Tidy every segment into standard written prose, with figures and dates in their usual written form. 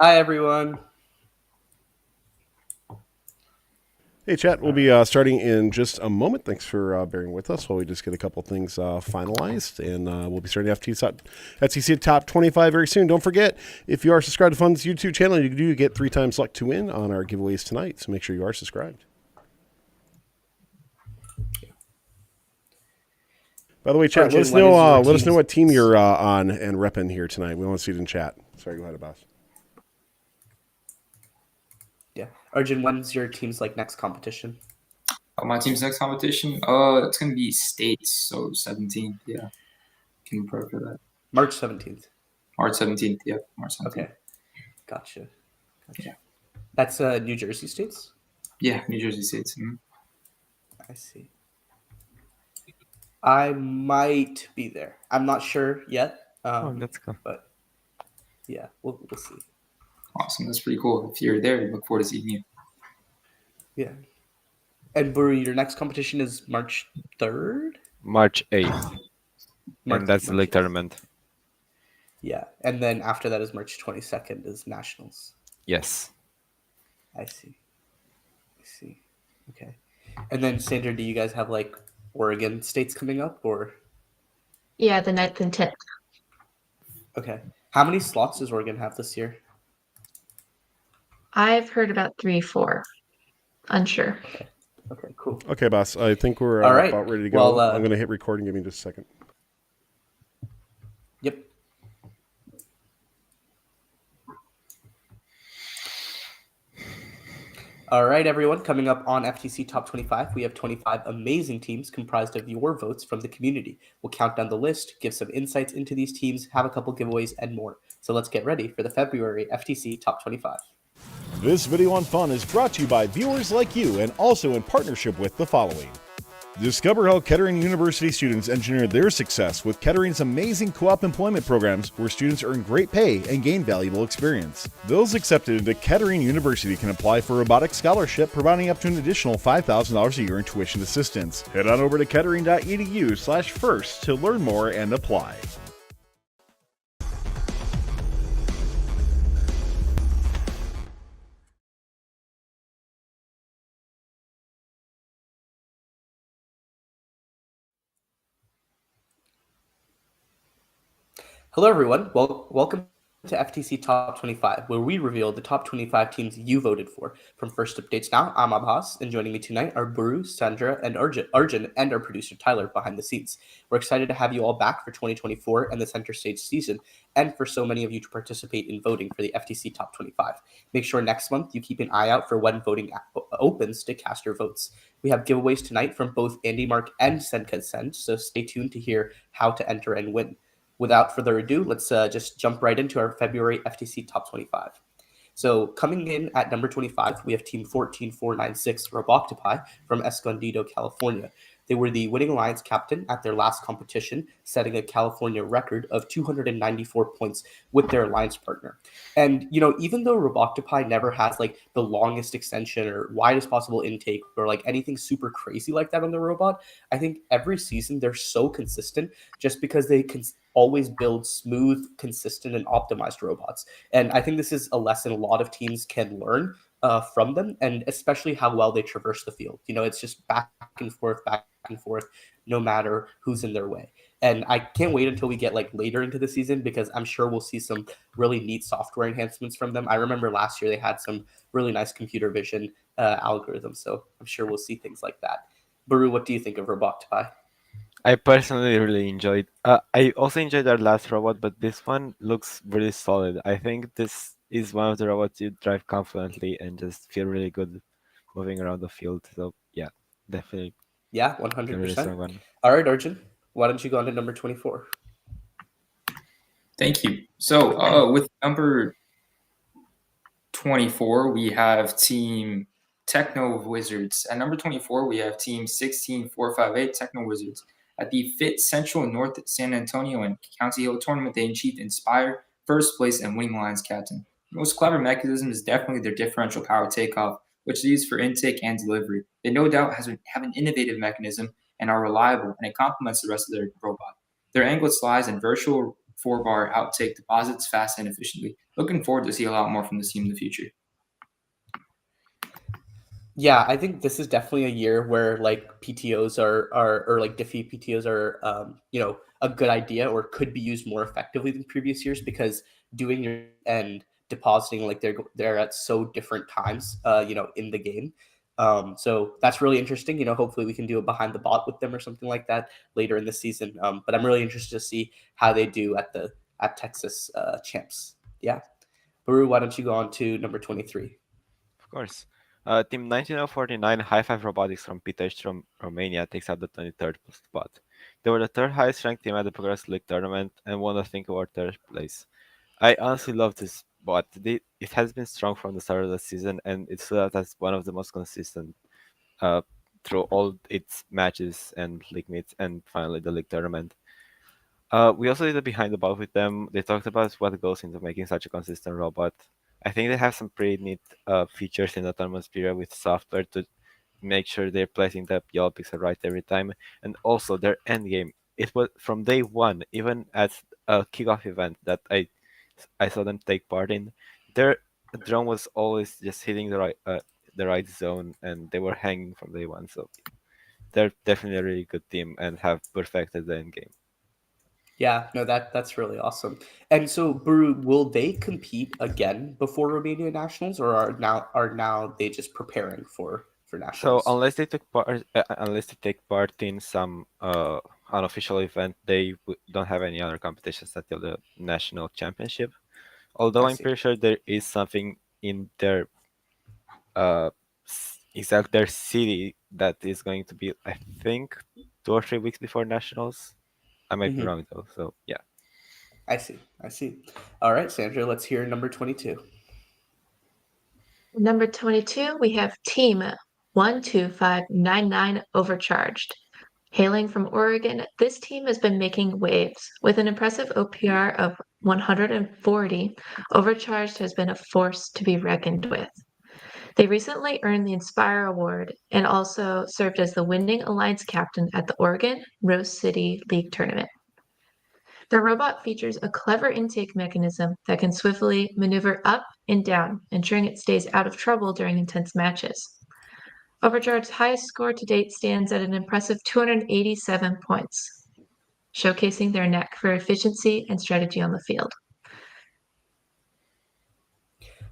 Hi, everyone. Hey, chat. We'll be starting in just a moment. Thanks for bearing with us while we just get a couple things finalized. And we'll be starting FTC Top 25 very soon. Don't forget, if you are subscribed to Fun's YouTube channel, you do get 3 times luck to win on our giveaways tonight. So make sure you are subscribed. By the way, chat, let Arjun, us what know is your let us know team's? what team you're on and repping here tonight. We want to see it in chat. Sorry, go ahead, boss. Yeah, Arjun, when's your team's next competition? My team's next competition, it's gonna be states, so 17th. Yeah, can prepare for that. March 17th. March 17th. Yeah, March 17th. Okay, gotcha. Yeah. That's New Jersey states. Yeah, New Jersey states. I see. I might be there. I'm not sure yet. That's cool. But yeah, we'll see. Awesome, that's pretty cool. If you're there, we look forward to seeing you. Yeah. And Buru, your next competition is March 3rd. March 8th. March, And that's the March league 8th. tournament. Yeah, and then after that is March 22nd is nationals. Yes. I see. Okay. And then Sandra, do you guys have Oregon states coming up or? Yeah, the 9th and 10th. Okay. How many slots does Oregon have this year? I've heard about 3, 4. Unsure. Okay, cool. Okay, boss. I think we're All right. about ready to go. Well, I'm going to hit recording. Give me just a second. Yep. All right, everyone. Coming up on FTC Top 25, we have 25 amazing teams comprised of your votes from the community. We'll count down the list, give some insights into these teams, have a couple giveaways, and more. So let's get ready for the February FTC Top 25. This video on fun is brought to you by viewers like you and also in partnership with the following. Discover how Kettering University students engineer their success with Kettering's amazing co-op employment programs where students earn great pay and gain valuable experience. Those accepted into Kettering University can apply for a robotics scholarship, providing up to an additional $5,000 a year in tuition assistance. Head on over to kettering.edu/first to learn more and apply. Hello, everyone. Welcome to FTC Top 25, where we reveal the top 25 teams you voted for. From First Updates Now, I'm Abhas, and joining me tonight are Buru, Sandra, and Arjun, and our producer Tyler behind the scenes. We're excited to have you all back for 2024 and the Center Stage season, and for so many of you to participate in voting for the FTC Top 25. Make sure next month you keep an eye out for when voting opens to cast your votes. We have giveaways tonight from both Andy Mark and Senka Send, so stay tuned to hear how to enter and win. Without further ado, let's just jump right into our February FTC Top 25. So coming in at number 25, we have Team 14496 Roboctopi from Escondido, California. They were the winning alliance captain at their last competition, setting a California record of 294 points with their alliance partner. And, even though Roboctopi never has the longest extension or widest possible intake or anything super crazy like that on the robot, I think every season they're so consistent just because they can always build smooth, consistent, and optimized robots. And I think this is a lesson a lot of teams can learn from them, and especially how well they traverse the field. It's just back and forth, no matter who's in their way. And I can't wait until we get later into the season because I'm sure we'll see some really neat software enhancements from them. I remember last year they had some really nice computer vision algorithms, so I'm sure we'll see things like that. Baru, what do you think of Roboctopi? I personally really enjoyed. I also enjoyed our last robot, but this one looks really solid. I think this is one of the robots you drive confidently and just feel really good moving around the field. So yeah, definitely Yeah, a really 100%. strong one. All right, Arjun, why don't you go on to number 24? Thank you. So with number 24, we have Team Techno Wizards. At number 24, we have Team 16458 Techno Wizards. At the Fit Central North San Antonio and County Hill tournament, they achieved Inspire, first place, and winning alliance captain. The most clever mechanism is definitely their differential power takeoff, which they use for intake and delivery. They no doubt have an innovative mechanism and are reliable, and it complements the rest of their robot. Their angled slides and 4-bar outtake deposits fast and efficiently. Looking forward to see a lot more from this team in the future. Yeah, I think this is definitely a year where like PTOs are or like Diffie PTOs are a good idea or could be used more effectively than previous years because doing your and depositing like they're at so different times in the game. So that's really interesting. Hopefully we can do it behind the bot with them or something like that later in the season. But I'm really interested to see how they do at Texas champs. Yeah, Baru, why don't you go on to number 23? Of course. Team 19049 High Five Robotics from Pitești from Romania takes out the 23rd spot. They were the third highest ranked team at the Progress League tournament and won the Think Award third place. I honestly love this bot. It has been strong from the start of the season and it stood out as one of the most consistent through all its matches and league meets and finally the league tournament. We also did a behind the ball with them. They talked about what goes into making such a consistent robot. I think they have some pretty neat features in Autonomous period with software to make sure they're placing the yellow pixel right every time. And also their end game. It was from day one, even at a kickoff event that I saw them take part in. Their drone was always just hitting the right zone, and they were hanging from day one. So they're definitely a really good team and have perfected the end game. Yeah, no, that's really awesome. And so, Baru, will they compete again before Romania Nationals, or are now they just preparing for So nationals? unless they take part in some unofficial event, they don't have any other competitions until the national championship. Although I I'm see. pretty sure there is something in their exact their city that is going to be, I think, 2 or 3 weeks before nationals. I might be Mhm. wrong though. So yeah. I see. I see. All right, Sandra, let's hear number 22. Number 22, we have Team 12599 Overcharged. Hailing from Oregon, this team has been making waves. With an impressive OPR of 140, Overcharged has been a force to be reckoned with. They recently earned the Inspire Award and also served as the winning alliance captain at the Oregon Rose City League tournament. The robot features a clever intake mechanism that can swiftly maneuver up and down, ensuring it stays out of trouble during intense matches. Overcharged's highest score to date stands at an impressive 287 points, showcasing their knack for efficiency and strategy on the field.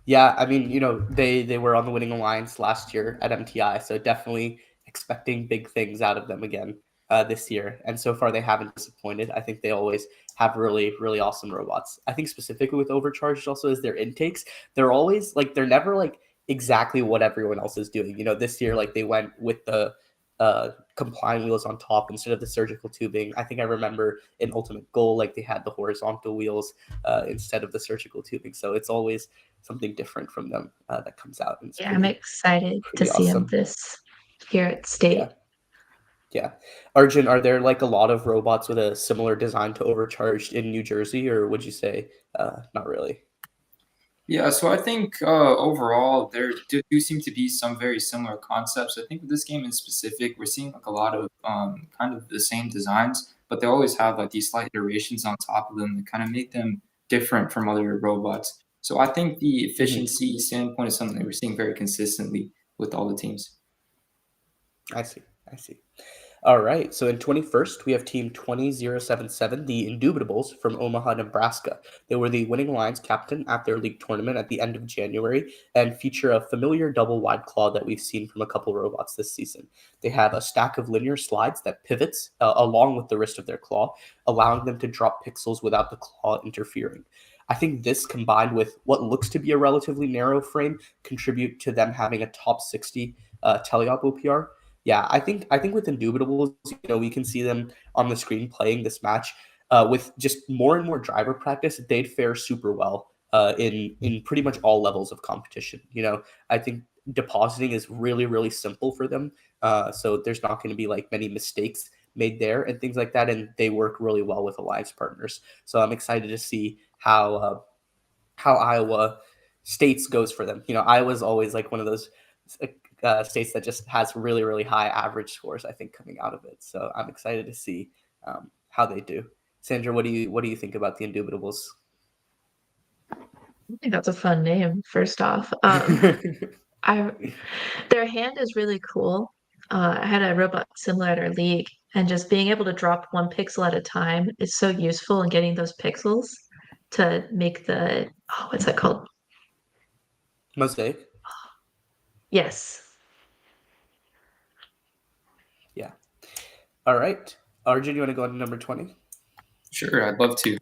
Yeah, I mean, they were on the winning alliance last year at MTI, so definitely expecting big things out of them again this year. And so far, they haven't disappointed. I think they always have really, really awesome robots. I think specifically with Overcharged also is their intakes. They're always like they're never like exactly what everyone else is doing. This year like they went with the complying wheels on top instead of the surgical tubing. I think I remember in Ultimate Goal like they had the horizontal wheels instead of the surgical tubing. So it's always something different from them that comes out, and it's Yeah, I'm excited to pretty see him awesome. this here at State. Yeah, yeah. Arjun, are there like a lot of robots with a similar design to Overcharged in New Jersey, or would you say not really? Yeah, so I think overall there do seem to be some very similar concepts. I think with this game in specific, we're seeing like a lot of kind of the same designs, but they always have like these slight iterations on top of them that kind of make them different from other robots. So I think the Mhm. efficiency standpoint is something that we're seeing very consistently with all the teams. I see. I see. All right. So in 21st, we have Team 20077, the Indubitables from Omaha, Nebraska. They were the winning alliance captain at their league tournament at the end of January and feature a familiar double wide claw that we've seen from a couple robots this season. They have a stack of linear slides that pivots along with the wrist of their claw, allowing them to drop pixels without the claw interfering. I think this combined with what looks to be a relatively narrow frame contribute to them having a top 60 teleop OPR. Yeah, I think with Indubitables, we can see them on the screen playing this match with just more and more driver practice. They'd fare super well in pretty much all levels of competition. I think depositing is really really simple for them, so there's not going to be like many mistakes made there and things like that. And they work really well with alliance partners. So I'm excited to see how Iowa states goes for them. Iowa's always like one of those states that just has really, really high average scores, I think, coming out of it. So I'm excited to see how they do. Sandra, what do you think about the Indubitables? I think that's a fun name, first off. I Their hand is really cool. I had a robot similar at our league, and just being able to drop one pixel at a time is so useful in getting those pixels to make the what's that called? Mosaic. Yes. Yeah. All right. Arjun, you want to go on to number 20? Sure, I'd love to.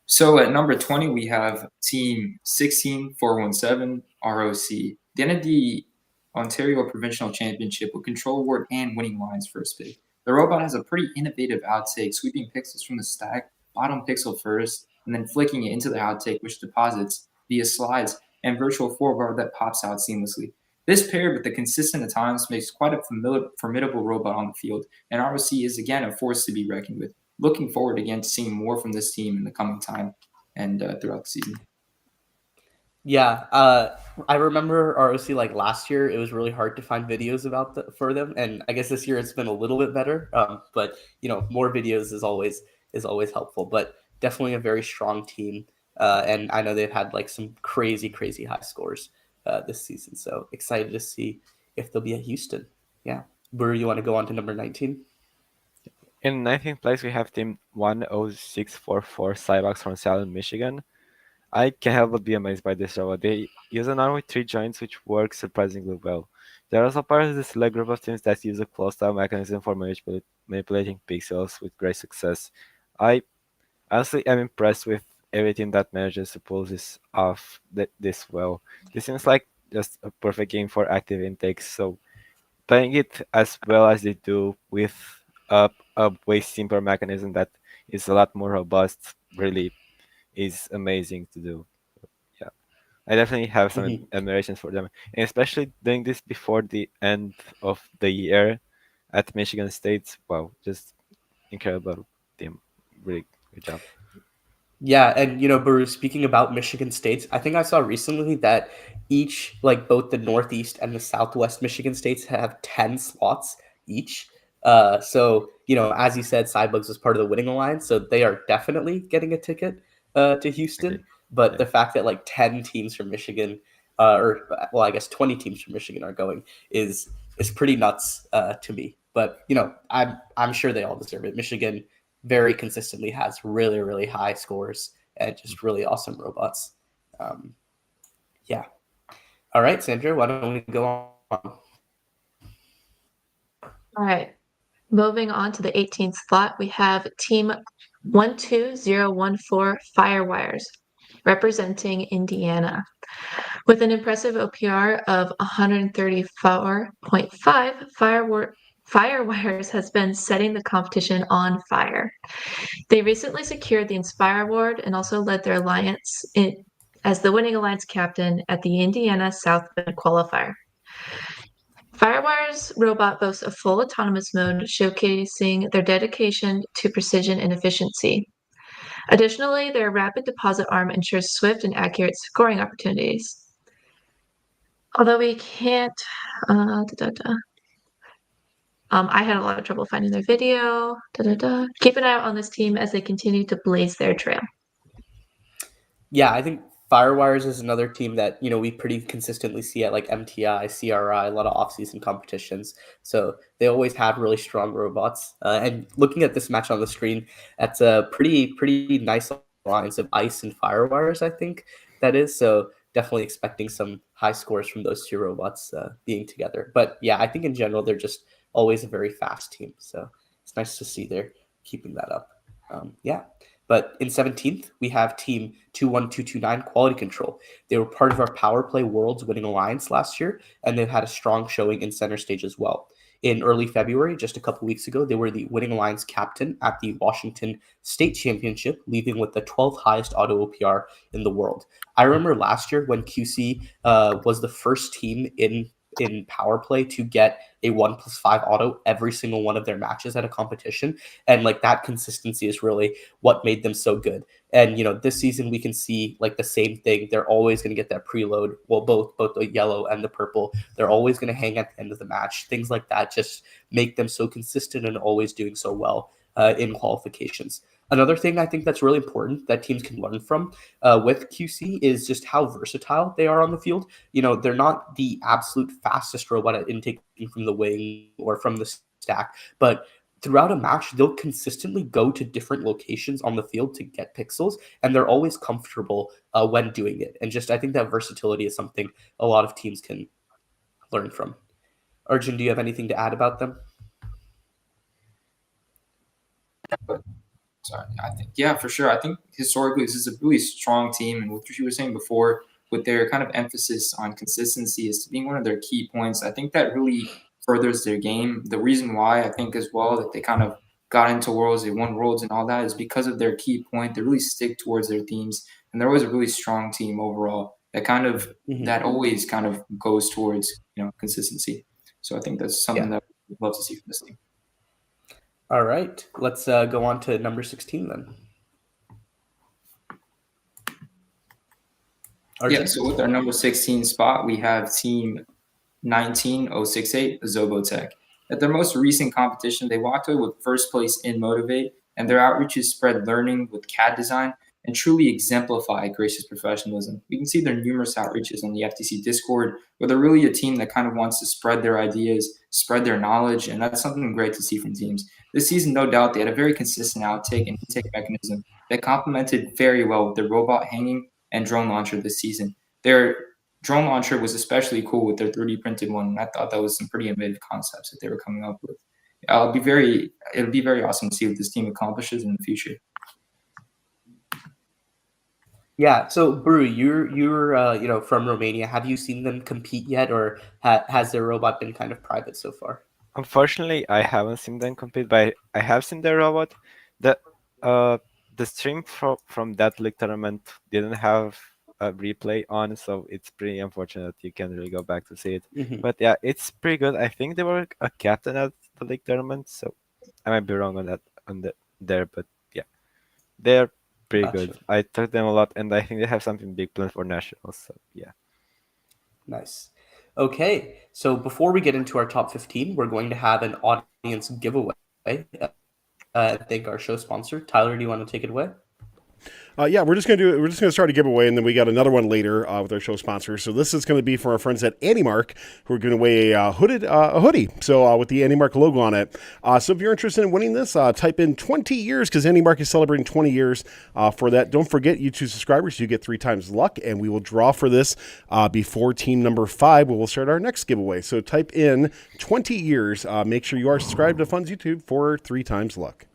So at number 20, we have Team 16417 ROC. The end of the Ontario Provincial Championship with control award and winning lines first pick. The robot has a pretty innovative outtake, sweeping pixels from the stack, bottom pixel first, and then flicking it into the outtake, which deposits via slides and virtual forebar that pops out seamlessly. This paired with the consistent at times makes quite a formidable robot on the field, and ROC is again a force to be reckoned with. Looking forward again to seeing more from this team in the coming time and throughout the season. Yeah, I remember ROC like last year. It was really hard to find videos for them, and I guess this year it's been a little bit better. But more videos is always helpful. But definitely a very strong team, and I know they've had like some crazy high scores this season. So excited to see if they'll be at Houston. Yeah, Burr, you want to go on to number 19? In 19th place, we have Team 10644 Cybox from Salem, Michigan. I can't help but be amazed by this robot. They use an arm with 3 joints, which works surprisingly well. They're also part of the select group of teams that use a closed-style mechanism for manipulating pixels with great success. I honestly am impressed with everything that manages to pull this off this well. This seems like just a perfect game for active intakes, so playing it as well as they do with a way simpler mechanism that is a lot more robust really is amazing to do. Yeah, I definitely have some admiration for them, and especially doing this before the end of the year at Michigan State. Wow, just incredible team. Really good job. Yeah, and Baru, speaking about Michigan States, I think I saw recently that each, like both the Northeast and the Southwest Michigan States have 10 slots each. So, as you said, Cybugs was part of the winning alliance, so they are definitely getting a ticket to Houston. Okay. But Yeah. the fact that like 10 teams from Michigan, I guess 20 teams from Michigan are going is pretty nuts to me. But I'm sure they all deserve it. Michigan very consistently has really high scores and just really awesome robots. Yeah. All right, Sandra, why don't we go on? All right. Moving on to the 18th slot, we have Team 12014 Firewires, representing Indiana. With an impressive OPR of 134.5, Firewires has been setting the competition on fire. They recently secured the Inspire Award and also led their alliance as the winning alliance captain at the Indiana South Bend qualifier. Firewire's robot boasts a full autonomous mode, showcasing their dedication to precision and efficiency. Additionally, their rapid deposit arm ensures swift and accurate scoring opportunities. Although we can't, I had a lot of trouble finding their video. Keep an eye out on this team as they continue to blaze their trail. Yeah, I think Firewires is another team that we pretty consistently see at like MTI, CRI, a lot of off-season competitions. So they always have really strong robots. And looking at this match on the screen, that's a pretty nice alliance of Ice and Firewires, I think that is. So definitely expecting some high scores from those two robots being together. But yeah, I think in general they're just always a very fast team. So it's nice to see they're keeping that up. Yeah. But in 17th, we have Team 21229 Quality Control. They were part of our Power Play Worlds winning alliance last year, and they've had a strong showing in Center Stage as well. In early February, just a couple weeks ago, they were the winning alliance captain at the Washington State Championship, leaving with the 12th highest auto OPR in the world. I remember last year when QC was the first team in Power Play to get a 1+5 auto every single one of their matches at a competition, and like that consistency is really what made them so good. And this season we can see like the same thing. They're always going to get that preload. Well, both the yellow and the purple. They're always going to hang at the end of the match. Things like that just make them so consistent and always doing so well in qualifications. Another thing I think that's really important that teams can learn from with QC is just how versatile they are on the field. They're not the absolute fastest robot at intake from the wing or from the stack, but throughout a match, they'll consistently go to different locations on the field to get pixels, and they're always comfortable when doing it. And just I think that versatility is something a lot of teams can learn from. Arjun, do you have anything to add about them? Sorry, yeah, for sure. I think historically this is a really strong team, and what you were saying before, with their kind of emphasis on consistency as to being one of their key points, I think that really furthers their game. The reason why I think as well that they kind of got into Worlds, they won Worlds and all that is because of their key point. They really stick towards their themes, and they're always a really strong team overall. That always kind of goes towards consistency. So I think that's something that we'd love to see from this team. All right, let's go on to number 16 then. Arjun? Yeah, so with our number 16 spot, we have team 19068, Robotech. At their most recent competition, they walked away with first place in Motivate, and their outreaches spread learning with CAD design and truly exemplify gracious professionalism. We can see their numerous outreaches on the FTC Discord, where they're really a team that kind of wants to spread their ideas, spread their knowledge, and that's something great to see from teams. This season, no doubt, they had a very consistent outtake and intake mechanism that complemented very well with their robot hanging and drone launcher this season. Their drone launcher was especially cool with their 3D printed one, and I thought that was some pretty innovative concepts that they were coming up with. It'll be very awesome to see what this team accomplishes in the future. Yeah. So, Brew, you're from Romania. Have you seen them compete yet, or has their robot been kind of private so far? Unfortunately, I haven't seen them compete, but I have seen their robot. The stream from that league tournament didn't have a replay on, so it's pretty unfortunate you can't really go back to see it. But yeah, it's pretty good. I think they were a captain at the league tournament, so I might be wrong on that there, but yeah, they're pretty good. I took them a lot, and I think they have something big planned for nationals. So yeah. Nice. Okay, so before we get into our top 15, we're going to have an audience giveaway. Thank our show sponsor. Tyler, do you want to take it away? Yeah, we're just gonna start a giveaway, and then we got another one later with our show sponsor. So this is going to be for our friends at AndyMark, who are giving away a hoodie. So with the AndyMark logo on it. So if you're interested in winning this, type in 20 years because AndyMark is celebrating 20 years for that. Don't forget, YouTube subscribers, you get 3 times luck, and we will draw for this before team number 5. We will start our next giveaway. So type in 20 years. Make sure you are subscribed to Funds YouTube for 3 times luck.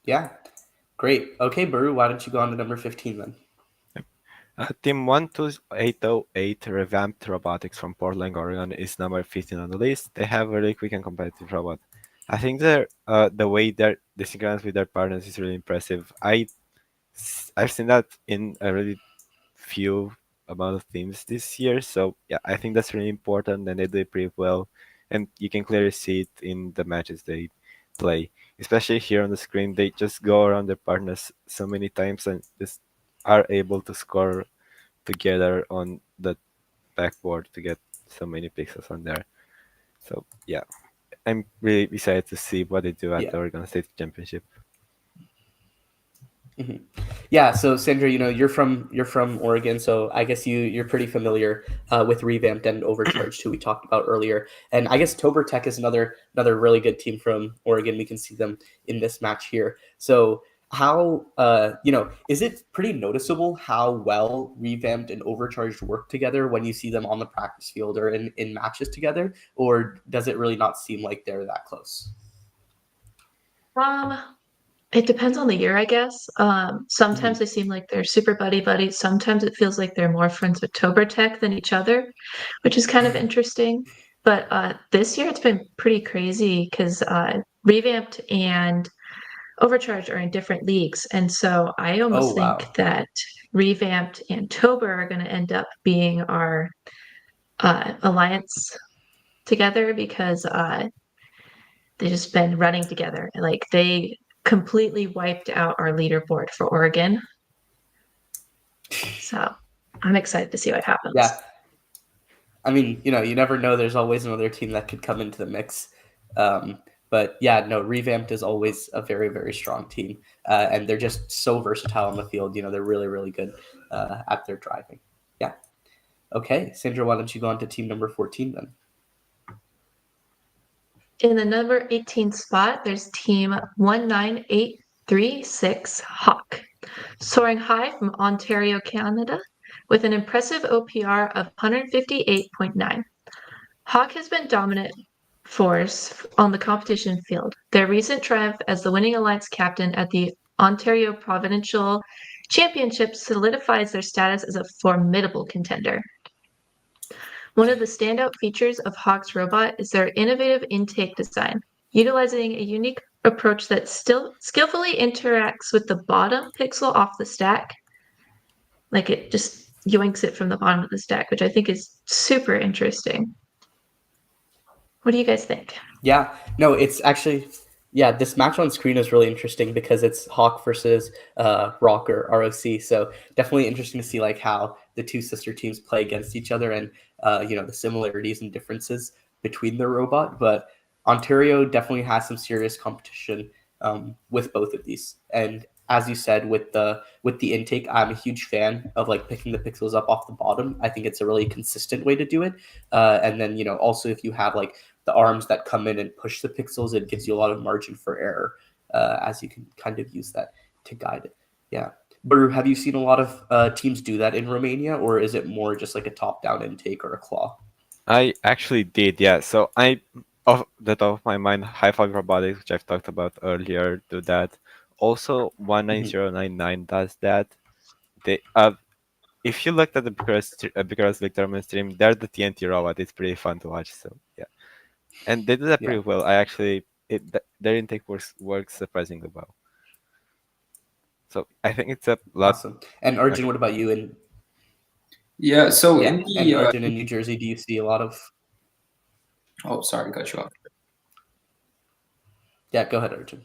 Yeah. Great. Okay, Baru, why don't you go on to number 15 then? Team 12808 Revamped Robotics from Portland, Oregon is number 15 on the list. They have a really quick and competitive robot. I think the way they're synchronized with their partners is really impressive. I've seen that in a really few amount of teams this year, so yeah, I think that's really important, and they do it pretty well, and you can clearly see it in the matches they play. Especially here on the screen, they just go around their partners so many times and just are able to score together on the backboard to get so many pixels on there. So yeah, I'm really excited to see what they do at the Oregon State Championship. Yeah, so Sandra, you're from Oregon, so I guess you're pretty familiar with Revamped and Overcharged, who we talked about earlier. And I guess Tober Tech is another really good team from Oregon. We can see them in this match here. So how is it pretty noticeable how well Revamped and Overcharged work together when you see them on the practice field or in matches together, or does it really not seem like they're that close? It depends on the year, I guess. Sometimes they seem like they're super buddy. Sometimes it feels like they're more friends with Tober Tech than each other, which is kind of interesting. But this year it's been pretty crazy because Revamped and Overcharged are in different leagues. And so I almost think that Revamped and Tober are going to end up being our alliance together because they've just been running together. Like they completely wiped out our leaderboard for Oregon. So I'm excited to see what happens. Yeah. I mean, you never know. There's always another team that could come into the mix. But But yeah, no, Revamped is always a very, very strong team. And they're just so versatile on the field. They're really, really good at their driving. Yeah. Okay, Sandra, why don't you go on to team number 14 then? In the number 18 spot, there's team 19836 Hawk, soaring high from Ontario, Canada, with an impressive OPR of 158.9. Hawk has been dominant force on the competition field. Their recent triumph as the winning alliance captain at the Ontario Provincial Championship solidifies their status as a formidable contender. One of the standout features of Hawk's robot is their innovative intake design, utilizing a unique approach that still skillfully interacts with the bottom pixel off the stack. Like it just yoinks it from the bottom of the stack, which I think is super interesting. What do you guys think? Yeah, no, it's actually, this match on screen is really interesting because it's Hawk versus Rocker, ROC. So definitely interesting to see like how the two sister teams play against each other and, the similarities and differences between their robot. But Ontario definitely has some serious competition with both of these. And as you said, with the intake, I'm a huge fan of like picking the pixels up off the bottom. I think it's a really consistent way to do it. And then, also if you have like the arms that come in and push the pixels, it gives you a lot of margin for error as you can kind of use that to guide it. Yeah. Baru, have you seen a lot of teams do that in Romania, or is it more just like a top-down intake or a claw? I actually did, yeah. So off the top of my mind, High Five Robotics, which I've talked about earlier, do that. Also, 19099 does that. They if you looked at the Bucharest League tournament stream, they're the TNT robot. It's pretty fun to watch. So yeah, and they do that pretty well. Their intake works surprisingly well. So I think it's a lot. Awesome. And Arjun, what about you? And Arjun in New Jersey, do you see a lot of? Oh, sorry, cut you off. Yeah, go ahead, Arjun.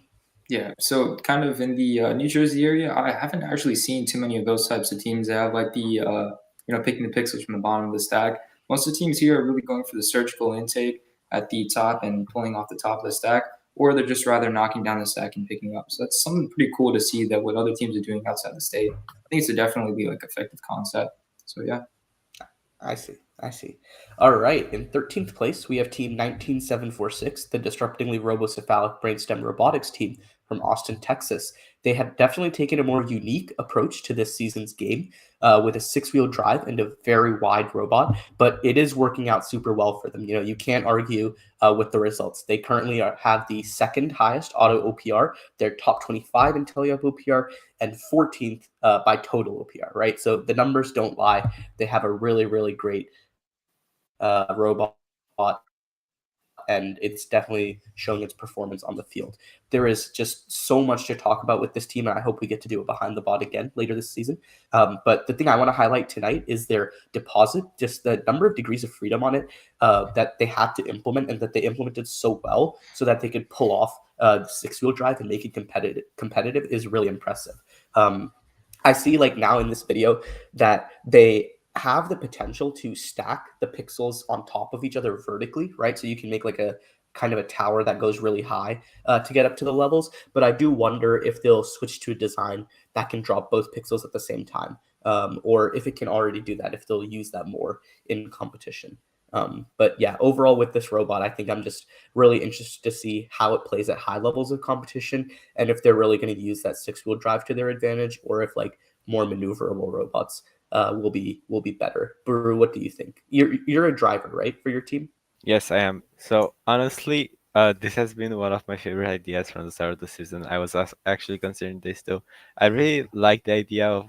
Yeah, so kind of in the New Jersey area, I haven't actually seen too many of those types of teams that have like the picking the pixels from the bottom of the stack. Most of the teams here are really going for the surgical intake at the top and pulling off the top of the stack, or they're just rather knocking down the stack and picking up. So that's something pretty cool to see that what other teams are doing outside the state. I think it's a definitely like effective concept. So yeah. I see. All right. In 13th place, we have team 19746, the disruptingly robocephalic brainstem robotics team from Austin, Texas. They have definitely taken a more unique approach to this season's game with a 6-wheel drive and a very wide robot, but it is working out super well for them. You can't argue with the results. They currently have the second highest auto OPR. They're top 25 in teleop OPR and 14th by total OPR, right? So the numbers don't lie. They have a really, really great robot, and it's definitely showing its performance on the field. There is just so much to talk about with this team, and I hope we get to do it behind the bot again later this season. But the thing I want to highlight tonight is their deposit, just the number of degrees of freedom on it that they had to implement, and that they implemented so well so that they could pull off the 6-wheel drive and make it competitive is really impressive. I see like now in this video that they have the potential to stack the pixels on top of each other vertically, right? So you can make like a kind of a tower that goes really high to get up to the levels. But I do wonder if they'll switch to a design that can drop both pixels at the same time, or if it can already do that, if they'll use that more in competition. But yeah, overall with this robot, I think I'm just really interested to see how it plays at high levels of competition, and if they're really going to use that 6-wheel drive to their advantage, or if like more maneuverable robots will be better. Baru, what do you think? You're a driver, right, for your team? Yes, I am. So honestly, this has been one of my favorite ideas from the start of the season. I was actually considering this too. I really like the idea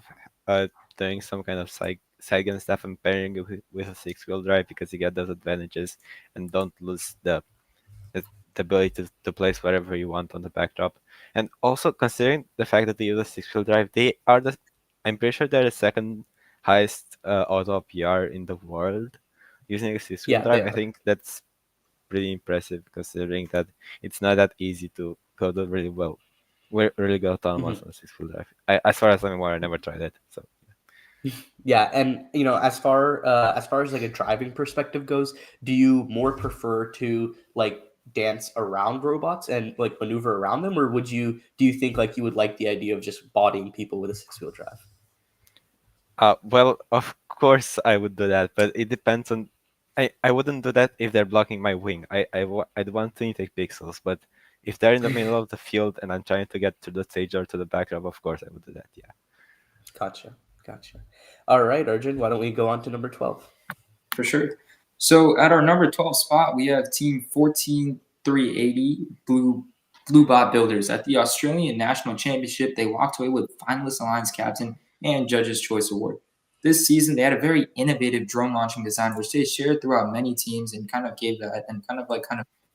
of doing some kind of side gun stuff and pairing it with a 6-wheel drive, because you get those advantages and don't lose the ability to place whatever you want on the backdrop. And also considering the fact that they use a 6-wheel drive, I'm pretty sure they're the second highest auto PR in the world using a 6-wheel drive. I think that's pretty impressive, considering that it's not that easy to code really well. We're really good autonomous on a 6-wheel drive. As far as I'm aware, I never tried it. So yeah, and as far as like a driving perspective goes, do you more prefer to like dance around robots and like maneuver around them, or do you think like you would like the idea of just bodying people with a 6-wheel drive? Well, of course I would do that, but it depends on. I wouldn't do that if they're blocking my wing. I'd want to take pixels, but if they're in the middle of the field and I'm trying to get to the stage or to the backdrop, of course I would do that. Yeah. Gotcha. All right, Arjun, why don't we go on to number 12? For sure. So at our number 12 spot, we have Team 14380 Blue Bot Builders. At the Australian National Championship, they walked away with Finalist Alliance Captain and Judges' Choice Award. This season, they had a very innovative drone launching design, which they shared throughout many teams and kind of gave that and kind of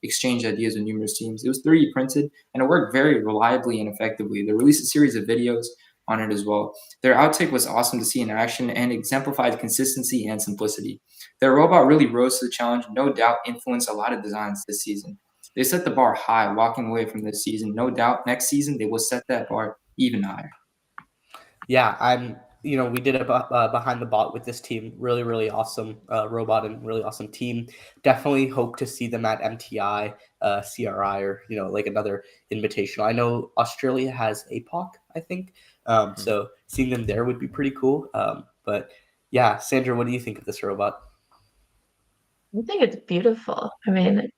exchanged ideas with numerous teams. It was 3D printed and it worked very reliably and effectively. They released a series of videos on it as well. Their outtake was awesome to see in action and exemplified consistency and simplicity. Their robot really rose to the challenge, no doubt influenced a lot of designs this season. They set the bar high walking away from this season. No doubt next season they will set that bar even higher. Yeah, we did a behind the bot with this team. Really, really awesome robot and really awesome team. Definitely hope to see them at MTI, CRI, or, like another invitational. I know Australia has APOC, I think. So seeing them there would be pretty cool. But yeah, Sandra, what do you think of this robot? I think it's beautiful. I mean,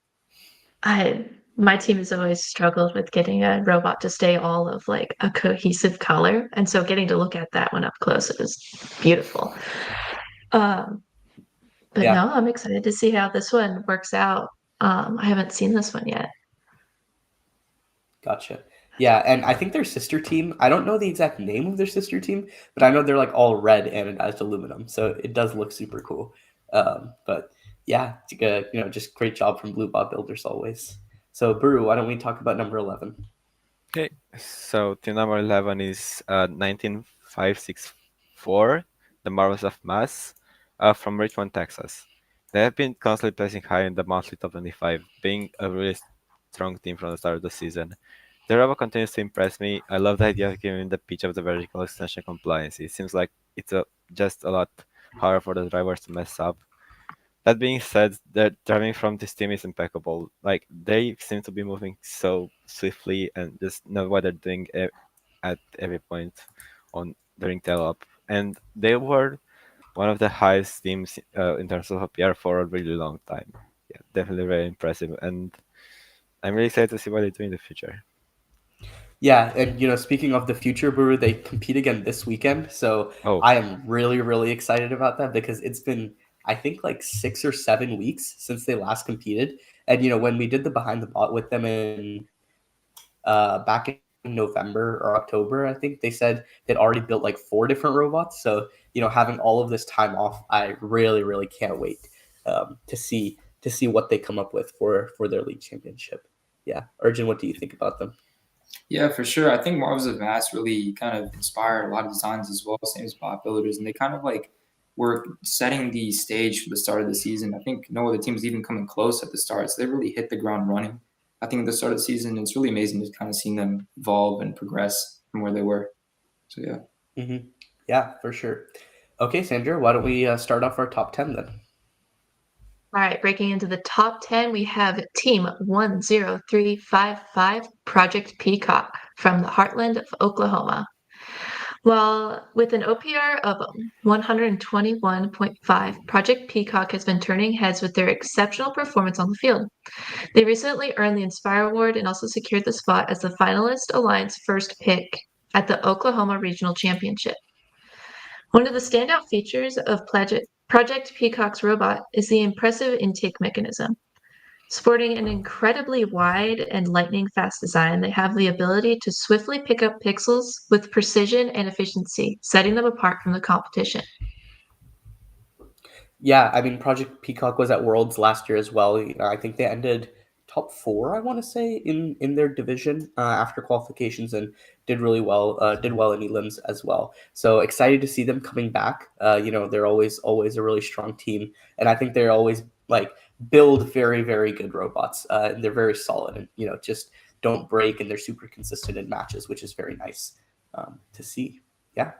my team has always struggled with getting a robot to stay all of like a cohesive color, and so getting to look at that one up close is beautiful. But Yeah. no, I'm excited to see how this one works out. I haven't seen this one yet. Gotcha. Yeah, and I think their sister team, I don't know the exact name of their sister team, but I know they're like all red anodized aluminum, so it does look super cool. But yeah, just great job from Blue Bot Builders always. So, Buru, why don't we talk about number 11? Okay, so team number 11 is 19564, the Marvels of Mass, from Richmond, Texas. They have been constantly placing high in the monthly top 25, being a really strong team from the start of the season. The robot continues to impress me. I love the idea of giving the pitch of the vertical extension compliance. It seems like it's just a lot harder for the drivers to mess up. That being said, the driving from this team is impeccable. Like, they seem to be moving so swiftly and just know what they're doing at every point on during tail up. And they were one of the highest teams in terms of PR for a really long time. Yeah, definitely very impressive. And I'm really excited to see what they do in the future. Yeah, and speaking of the future, Buru, they compete again this weekend. So I am really, really excited about that because it's been, I think, like 6 or 7 weeks since they last competed. And when we did the behind the bot with them in back in November or October, I think they said they'd already built like 4 different robots. So having all of this time off, I really, really can't wait to see what they come up with for their league championship. Yeah, Arjun, what do you think about them? Yeah, for sure. I think Marvels of Mass really kind of inspired a lot of designs as well, same as Bot Builders, and they kind of like were setting the stage for the start of the season. I think no other team was even coming close at the start, so they really hit the ground running. I think at the start of the season, it's really amazing to kind of see them evolve and progress from where they were. So yeah. Mm-hmm. Yeah, for sure. Okay, Sandra, why don't we start off our top 10 then? All right, breaking into the top 10, we have Team 10355, Project Peacock from the heartland of Oklahoma. Well, with an OPR of 121.5, Project Peacock has been turning heads with their exceptional performance on the field. They recently earned the Inspire Award and also secured the spot as the Finalist Alliance first pick at the Oklahoma Regional Championship. One of the standout features of Project Peacock's robot is the impressive intake mechanism. Sporting an incredibly wide and lightning-fast design, they have the ability to swiftly pick up pixels with precision and efficiency, setting them apart from the competition. Yeah, I mean, Project Peacock was at Worlds last year as well. I think they ended top 4, I want to say, in their division after qualifications and did really well. Did well in elims as well. So excited to see them coming back. They're always a really strong team, and I think they're always like build very, very good robots. And they're very solid, and just don't break, and they're super consistent in matches, which is very nice to see. Yeah.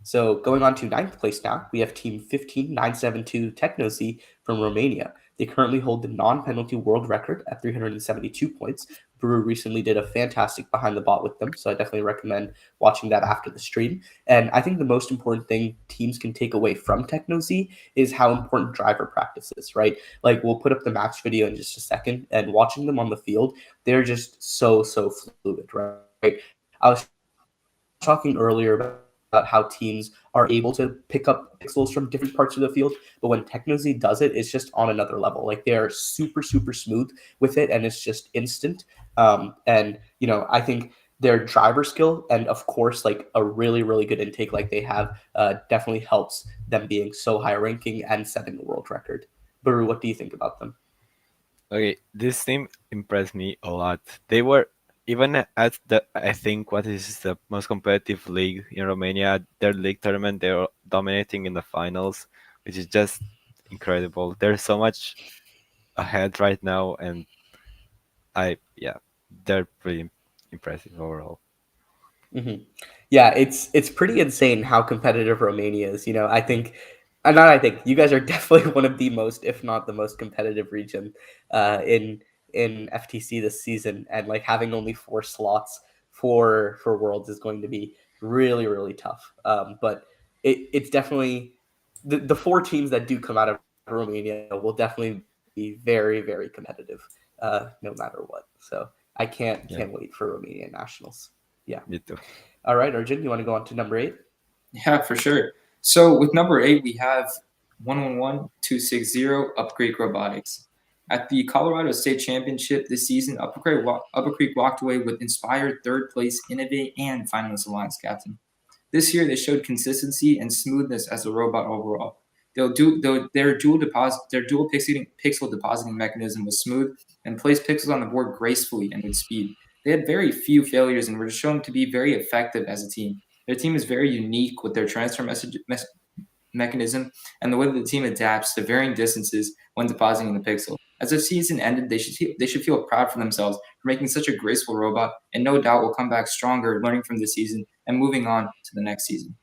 So going on to 9th place now, we have Team 15972 Technozy from Romania. They currently hold the non-penalty world record at 372 points. Brew recently did a fantastic behind the bot with them, so I definitely recommend watching that after the stream. And I think the most important thing teams can take away from TechnoZ is how important driver practice is, right? Like, we'll put up the match video in just a second, and watching them on the field, they're just so fluid, right? I was talking earlier about how teams are able to pick up pixels from different parts of the field, but when TechnoZ does it, it's just on another level. Like, they're super smooth with it, and it's just instant. And I think their driver skill and, of course, like a really good intake like they have definitely helps them being so high ranking and setting the world record. Baru, what do you think about them? Okay, this team impressed me a lot. They were even at I think what is the most competitive league in Romania, their league tournament, they were dominating in the finals, which is just incredible. They're so much ahead right now, and yeah, they're pretty impressive overall. Mm-hmm. Yeah, it's pretty insane how competitive Romania is. I think, not I think, you guys are definitely one of the most, if not the most competitive region in FTC this season, and like having only 4 slots for Worlds is going to be really tough. But it's definitely the 4 teams that do come out of Romania will definitely be very competitive, no matter what. So I can't wait for Romania nationals. Yeah. Me too. All right, Arjun, you want to go on to number 8? Yeah, for sure. So with number 8, we have 111260 Upgrade Robotics. At the Colorado State Championship this season, Upper Creek walked away with inspired third place Innovate and Finalist Alliance captain. This year, they showed consistency and smoothness as a robot overall. Their dual pixel depositing mechanism was smooth and placed pixels on the board gracefully and with speed. They had very few failures and were shown to be very effective as a team. Their team is very unique with their transfer mechanism and the way that the team adapts to varying distances when depositing the pixel. As the season ended, they should feel proud for themselves for making such a graceful robot, and no doubt will come back stronger, learning from this season and moving on to the next season.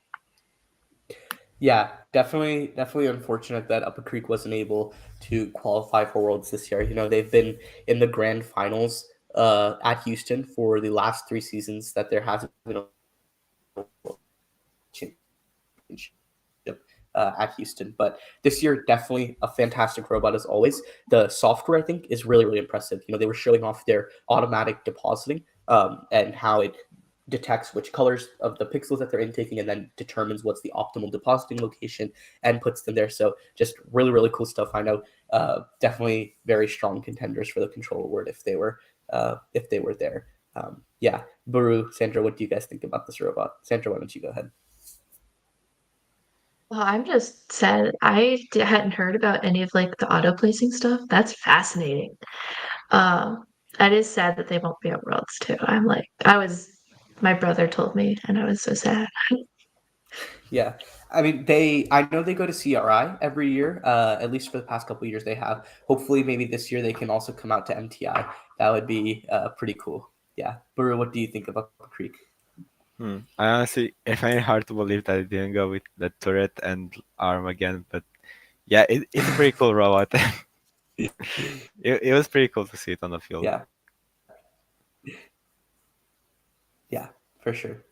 Yeah, definitely unfortunate that Upper Creek wasn't able to qualify for Worlds this year. They've been in the grand finals at Houston for the last 3 seasons that there hasn't been a championship at Houston. But this year, definitely a fantastic robot as always. The software, I think, is really impressive. They were showing off their automatic depositing and how it detects which colors of the pixels that they're intaking and then determines what's the optimal depositing location and puts them there. So just really cool stuff. I know definitely very strong contenders for the Control Award if they were there. Yeah, Baru, Sandra, what do you guys think about this robot? Sandra, why don't you go ahead? Well, I'm just sad. I hadn't heard about any of like the auto placing stuff. That's fascinating. It is sad that they won't be at Worlds too. My brother told me, and I was so sad. Yeah, I mean, I know they go to CRI every year. At least for the past couple of years, they have. Hopefully, maybe this year they can also come out to MTI. That would be pretty cool. Yeah, Baru, what do you think about Creek? I honestly, I find it hard to believe that it didn't go with the turret and arm again, but yeah, it's a pretty cool robot. It was pretty cool to see it on the field. Yeah, for sure.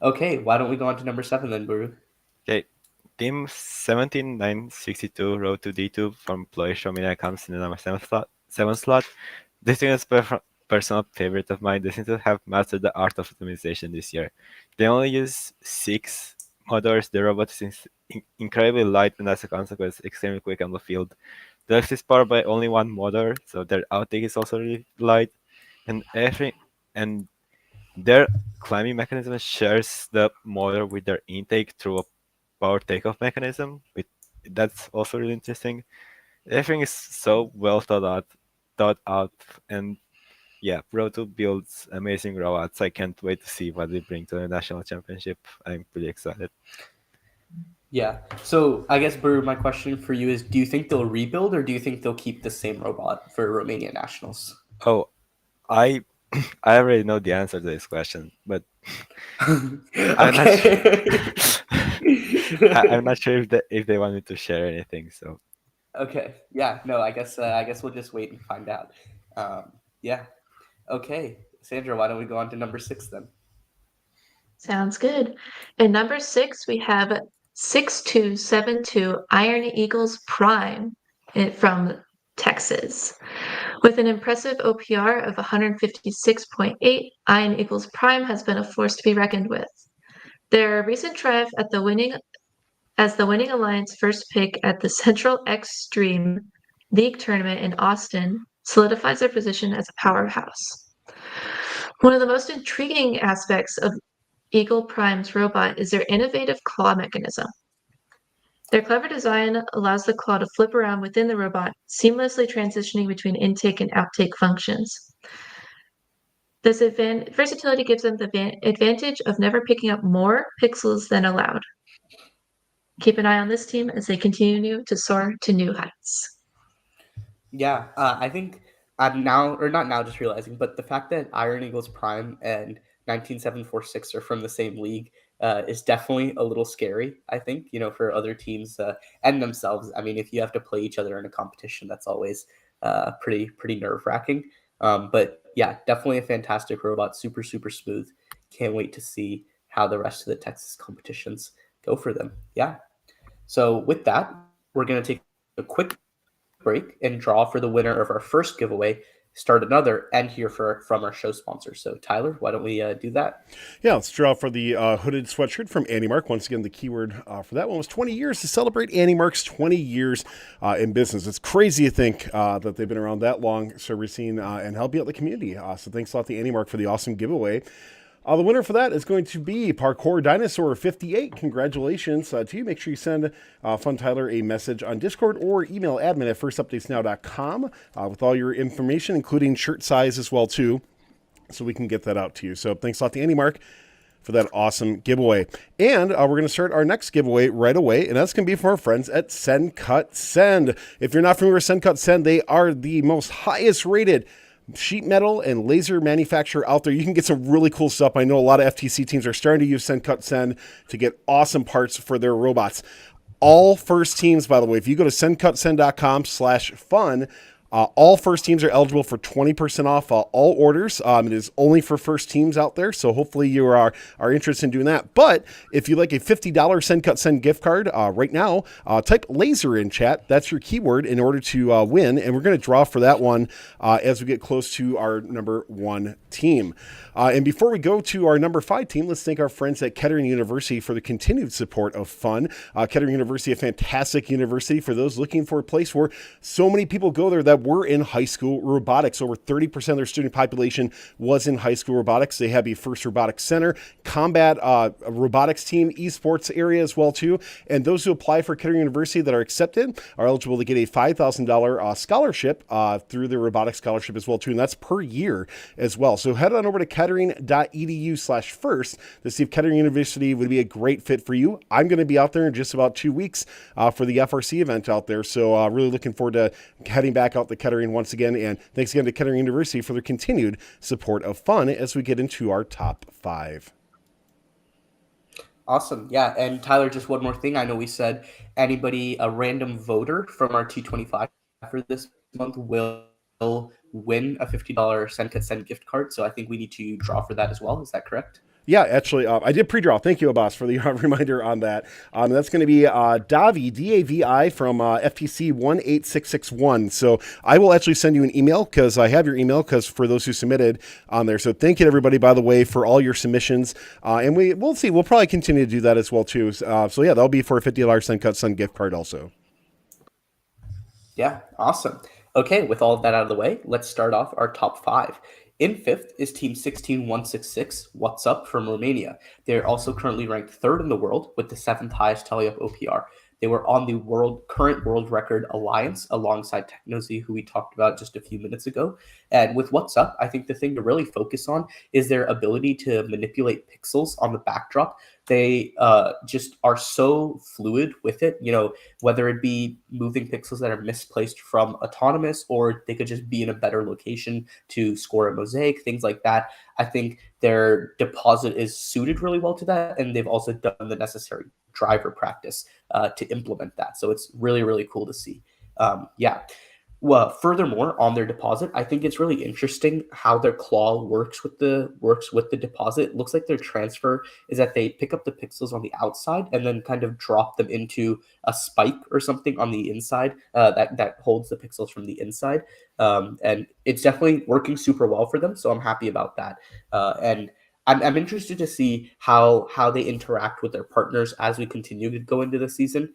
Okay, why don't we go on to number 7 then, Baru? Okay, Team 17962 Road to D2 from Ploiești, Romania comes in the number 7 slot. This team is personal favorite of mine. They seem to have mastered the art of optimization this year. They only use 6 motors. The robot is incredibly light and as a consequence extremely quick on the field. The lift is powered by only 1 motor, so their outtake is also really light. And their climbing mechanism shares the motor with their intake through a power takeoff mechanism. That's also really interesting. Everything is so well thought out, and yeah, Pro2 builds amazing robots. I can't wait to see what they bring to the national championship. I'm pretty excited. Yeah. So I guess, Baru, my question for you is: do you think they'll rebuild, or do you think they'll keep the same robot for Romania nationals? Oh, I already know the answer to this question, but I'm not sure. I'm not sure if they want me to share anything. So Okay. Yeah. No. I guess we'll just wait and find out. Yeah. Okay. Sandra, why don't we go on to number 6 then? Sounds good. In number 6, we have 6272 Iron Eagles Prime from Texas. With an impressive OPR of 156.8, Iron Eagles Prime has been a force to be reckoned with. Their recent triumph at the winning Alliance first pick at the Central Extreme League tournament in Austin solidifies their position as a powerhouse. One of the most intriguing aspects of Eagle Prime's robot is their innovative claw mechanism. Their clever design allows the claw to flip around within the robot, seamlessly transitioning between intake and outtake functions. This versatility gives them the advantage of never picking up more pixels than allowed. Keep an eye on this team as they continue to soar to new heights. Yeah, I think I'm now, or not now, just realizing, but the fact that Iron Eagles Prime and 19746 are from the same league is definitely a little scary, I think, for other teams and themselves. I mean, if you have to play each other in a competition, that's always pretty nerve-wracking. But yeah, definitely a fantastic robot, super, super smooth. Can't wait to see how the rest of the Texas competitions go for them. Yeah. So with that, we're going to take a quick break and draw for the winner of our first giveaway, start another, and hear from our show sponsor. So, Tyler, why don't we do that? Yeah, let's draw for the hooded sweatshirt from Annie Mark. Once again, the keyword for that one was 20 years to celebrate Annie Mark's 20 years in business. It's crazy to think that they've been around that long, servicing and helping out the community. So thanks a lot to Annie Mark for the awesome giveaway. The winner for that is going to be Parkour Dinosaur 58. Congratulations to you. Make sure you send Fun Tyler a message on Discord or email admin@firstupdatesnow.com with all your information, including shirt size as well, too, so we can get that out to you. So thanks a lot to Andy Mark for that awesome giveaway. And we're going to start our next giveaway right away, and that's going to be from our friends at Send Cut Send. If you're not familiar with Send Cut Send, they are the most highest rated sheet metal and laser manufacturer out there. You can get some really cool stuff. I know a lot of FTC teams are starting to use Send Cut Send to get awesome parts for their robots. All first teams, by the way, if you go to sendcutsend.com/fun, all first teams are eligible for 20% off all orders. It is only for first teams out there, so hopefully you are interested in doing that. But if you like a $50 Send Cut Send gift card right now, type laser in chat. That's your keyword in order to win, and we're going to draw for that one as we get close to our number 1 team. And before we go to our number 5 team, let's thank our friends at Kettering University for the continued support of fun. Kettering University, a fantastic university for those looking for a place where so many people go there that were in high school robotics. Over 30% of their student population was in high school robotics. They have a FIRST Robotics Center, combat robotics team, esports area as well too. And those who apply for Kettering University that are accepted are eligible to get a $5,000 scholarship through the robotics scholarship as well too. And that's per year as well. So head on over to kettering.edu/first to see if Kettering University would be a great fit for you. I'm going to be out there in just about 2 weeks for the FRC event out there. So really looking forward to heading back out to Kettering once again. And thanks again to Kettering University for their continued support of fun as we get into our top 5. Awesome. Yeah. And Tyler, just one more thing. I know we said anybody, a random voter from our 225 for this month will win a $50 Send Cut Send gift card. So I think we need to draw for that as well. Is that correct? Yeah, actually, I did pre-draw. Thank you, Abbas, for the reminder on that. That's going to be Davi, D-A-V-I, from FTC 18661. So I will actually send you an email because I have your email because for those who submitted on there. So thank you to everybody, by the way, for all your submissions. And we'll see. We'll probably continue to do that as well, too. So yeah, that'll be for a $50 Send Cut Send gift card also. Yeah, awesome. Okay, with all of that out of the way, let's start off our top 5. In 5th is Team 16166, What's Up, from Romania. They're also currently ranked 3rd in the world with the 7th highest tally-up OPR. They were on the current world record alliance alongside Technosy, who we talked about just a few minutes ago. And with What's Up, I think the thing to really focus on is their ability to manipulate pixels on the backdrop. They just are so fluid with it, whether it be moving pixels that are misplaced from autonomous, or they could just be in a better location to score a mosaic, things like that. I think their deposit is suited really well to that, and they've also done the necessary driver practice to implement that. So it's really, really cool to see. Yeah. Well, furthermore, on their deposit, I think it's really interesting how their claw works with the deposit. It looks like their transfer is that they pick up the pixels on the outside and then kind of drop them into a spike or something on the inside that holds the pixels from the inside. And it's definitely working super well for them, so I'm happy about that. And I'm interested to see how they interact with their partners as we continue to go into the season.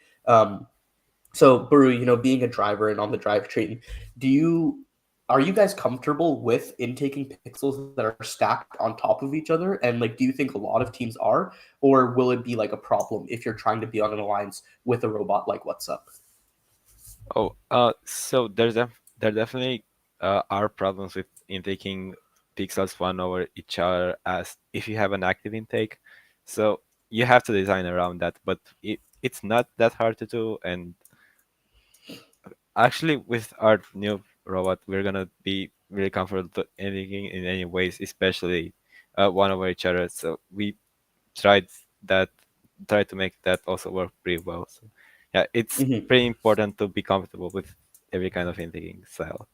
So, Baru, being a driver and on the drivetrain, do you are you guys comfortable with intaking pixels that are stacked on top of each other? And like, do you think a lot of teams are, or will it be like a problem if you're trying to be on an alliance with a robot like What's Up? Oh, so there definitely are problems with intaking pixels one over each other as if you have an active intake. So you have to design around that, but it's not that hard to do. And actually, with our new robot, we're gonna be really comfortable to anything in any ways, especially one over each other. So we tried that, tried to make that also work pretty well. So yeah, it's Mhm. pretty important to be comfortable with every kind of intaking style.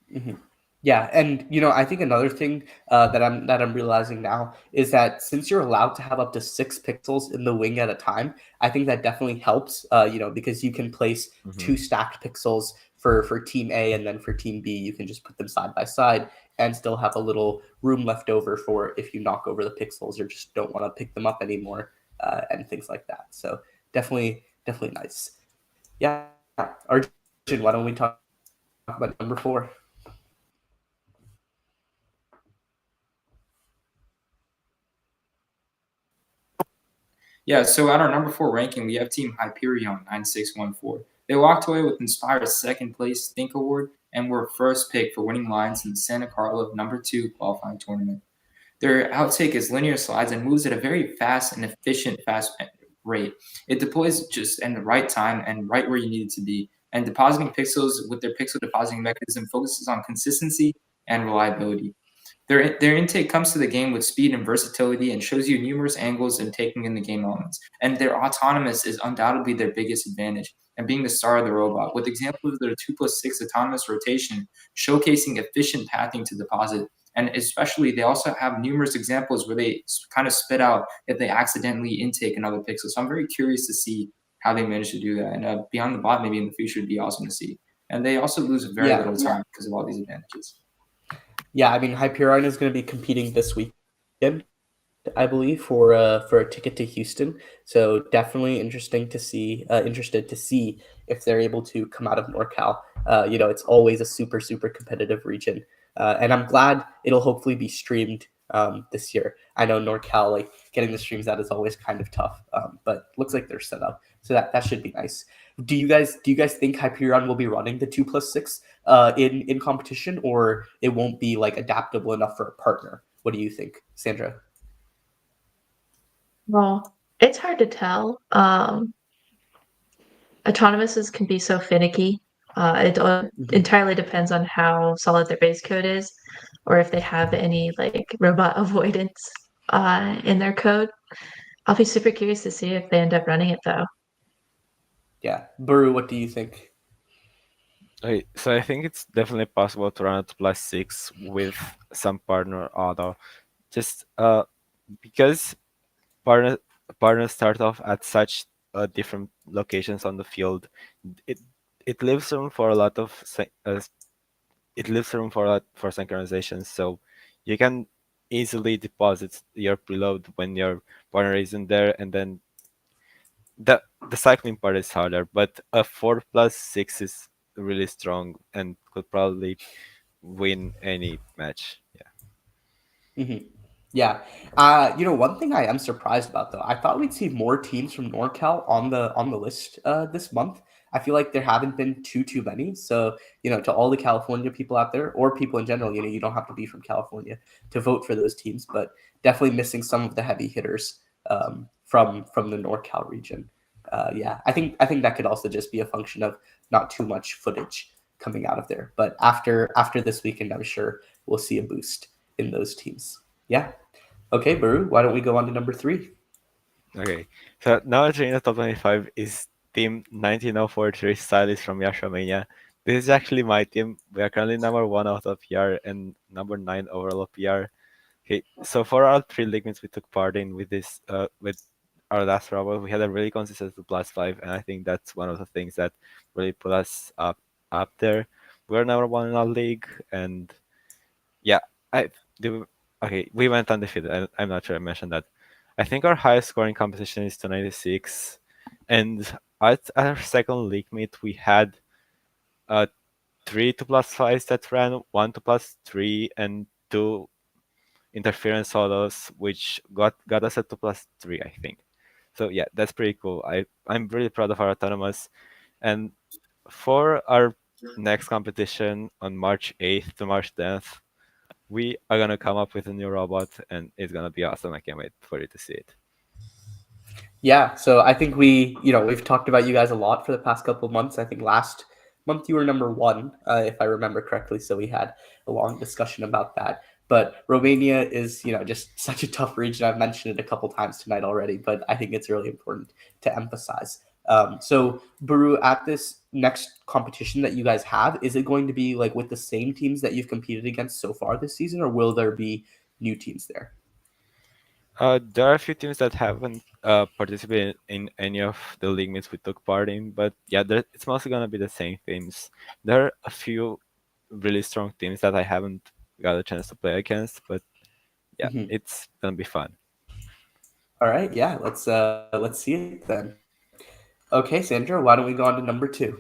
Mhm. Yeah, and I think another thing that I'm realizing now is that since you're allowed to have up to 6 pixels in the wing at a time, I think that definitely helps. Because you can place Hmm. two stacked pixels for Team A, and then for Team B, you can just put them side by side and still have a little room left over for if you knock over the pixels or just don't want to pick them up anymore, and things like that. So definitely nice. Yeah, Arjun, why don't we talk about number 4? Yeah, so at our number 4 ranking, we have Team Hyperion 9614. They walked away with Inspire's second place Think Award and were first pick for winning lines in the Santa Carla number 2 qualifying tournament. Their outtake is linear slides and moves at a very fast and efficient fast rate. It deploys just in the right time and right where you need it to be. And depositing pixels with their pixel depositing mechanism focuses on consistency and reliability. Their intake comes to the game with speed and versatility and shows you numerous angles and taking in the game elements. And their autonomous is undoubtedly their biggest advantage, and being the star of the robot, with examples of their 2+6 autonomous rotation showcasing efficient pathing to deposit. And especially, they also have numerous examples where they kind of spit out if they accidentally intake another pixel. So I'm very curious to see how they manage to do that. And beyond the bot, maybe in the future, would be awesome to see. And they also lose very Yeah. little time because of all these advantages. Yeah, I mean, Hyperion is going to be competing this weekend, I believe, for a ticket to Houston. So definitely interested to see if they're able to come out of NorCal. It's always a super competitive region, and I'm glad it'll hopefully be streamed this year. I know NorCal, like getting the streams out is always kind of tough, but looks like they're set up, so that should be nice. Do you guys think Hyperion will be running the 2+6 in competition, or it won't be like adaptable enough for a partner? What do you think, Sandra? Well, it's hard to tell. Autonomouses can be so finicky. It Mhm. entirely depends on how solid their base code is, or if they have any like robot avoidance in their code. I'll be super curious to see if they end up running it though. Yeah. Buru, what do you think? Okay, so I think it's definitely possible to run a 2+6 with some partner auto, just because partner partners start off at such different locations on the field. It it leaves room for a lot of it leaves room for a lot for synchronization. So you can easily deposit your preload when your partner isn't there, and then the cycling part is harder. But a 4+6 is really strong and could probably win any match. Yeah. Hmm. Yeah. One thing I am surprised about though, I thought we'd see more teams from NorCal on the list this month. I feel like there haven't been too many. So, to all the California people out there or people in general, you don't have to be from California to vote for those teams, but definitely missing some of the heavy hitters from the NorCal region. Yeah, I think that could also just be a function of not too much footage coming out of there. But after this weekend, I'm sure we'll see a boost in those teams. Yeah. Okay, Baru, why don't we go on to number 3? Okay. So now entering the top 25 is team 19043 Stylist from Yashomania. This is actually my team. We are currently number 1 out of PR and number 9 overall of PR. Okay, so for our 3 league meets we took part in with this with our last robot, we had a really consistent +5, and I think that's one of the things that really put us up there. We're number 1 in our league, and yeah, I do. Okay, we went undefeated. I'm not sure I mentioned that. I think our highest scoring competition is 296, and at our second league meet we had 3 2+5s that ran, 1 2+3, and 2 interference solos, which got us a 2+3, I think. So yeah, that's pretty cool. I'm really proud of our autonomous, and for our next competition on March 8th to March 10th, we are gonna come up with a new robot, and it's gonna be awesome. I can't wait for you to see it. Yeah, so I think we've talked about you guys a lot for the past couple of months. I think last month you were number 1, if I remember correctly. So we had a long discussion about that. But Romania is, just such a tough region. I've mentioned it a couple times tonight already, but I think it's really important to emphasize. So Baru, at this next competition that you guys have, is it going to be like with the same teams that you've competed against so far this season, or will there be new teams there? There are a few teams that haven't participated in any of the league meets we took part in, but yeah, it's mostly gonna be the same teams. There are a few really strong teams that I haven't got a chance to play against, but yeah, it's gonna be fun. All right, yeah, let's see it then. Okay, Sandra, why don't we go on to number 2?